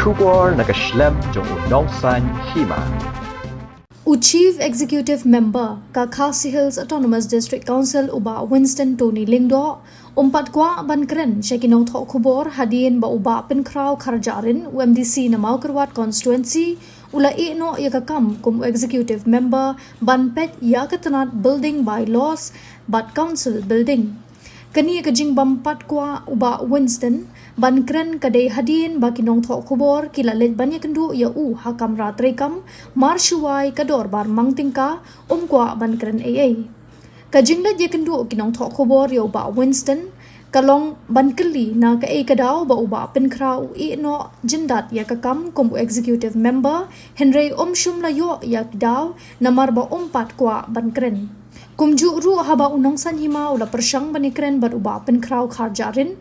Shubor nakaslem jong unongsan Hima. Chief Executive Member ka Khasi Hills Autonomous District Council uba Winston Tony Lingdo umpat kwa ban Kren shekinong tho khubor hadin ba uba Pynkhraw kharjarin UMDC Namar constituency ula Iehnohkam kum Executive Member ban pet yakatanat building bylaws but council building kani kajing bampat kwa uba Winston ban Kren kadai hadin baki nong tho khubor kilalet banyak kendu ya hakam ratrekam marshuai kador bar mangtingka kwa ban Kren AA kajing let ya kendu kinong tho khubor ya uba Winston kalong ban keli na ka kadau ba uba Pynkhraw Iehno jindat ya kakam kum executive member Henry shum la yo ya kidau Namar ba pat kwa ban Kren kumju ru haba unongsan Hima ula persyang bani Kren bar uba Pynkhraw kharjarin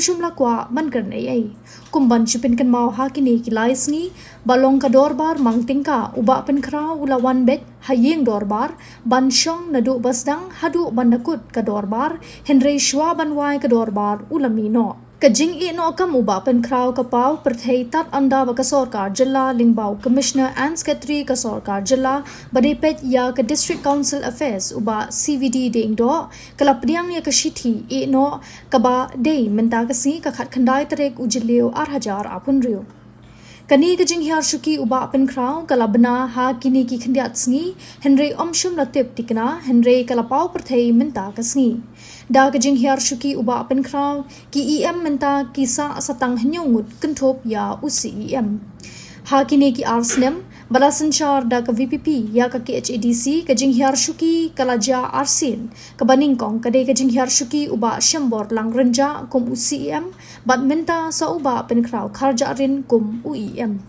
shum la kwa ban Kren ai kumban chipin kan mau hakini kilais ni balong ka dorbar mangtingka uba Pynkhraw ula wan bet hayeng dorbar ban syong nadu basdang hadu bandakut ka dorbar Henry shwa ban wai ka dorbar ula mino kajing Iehnohkam uba Pynkhraw kapau perthei tat anda ba ka sarkar jilla lingbau commissioner and secretary ka sarkar jilla badepet ya ka district council affairs uba CVD ding do kalapdiang ya ka shithi Iehno kaba dei menta kasi ka khat khandai tarek ujilio 8000 apun rio kani kajing hiar shuki uba Pynkhraw kalabna ha kini ki khandiat sngi Henry shum latip tikna Henry kalapau perthei menta kasngi da kajing hiar shuki uba Pynkhraw ki EM menta kisa satang hnyongut kenthop ya usi EM ha kini ki arsnem bala sanchar da ka VPP ya ka KHADC kajing hiar shuki kalaja arsin kabaning kong kadai kajing hiar shuki uba shambor lang renja kum usi EM badminta sa uba Pynkhraw kharjarin kum UEM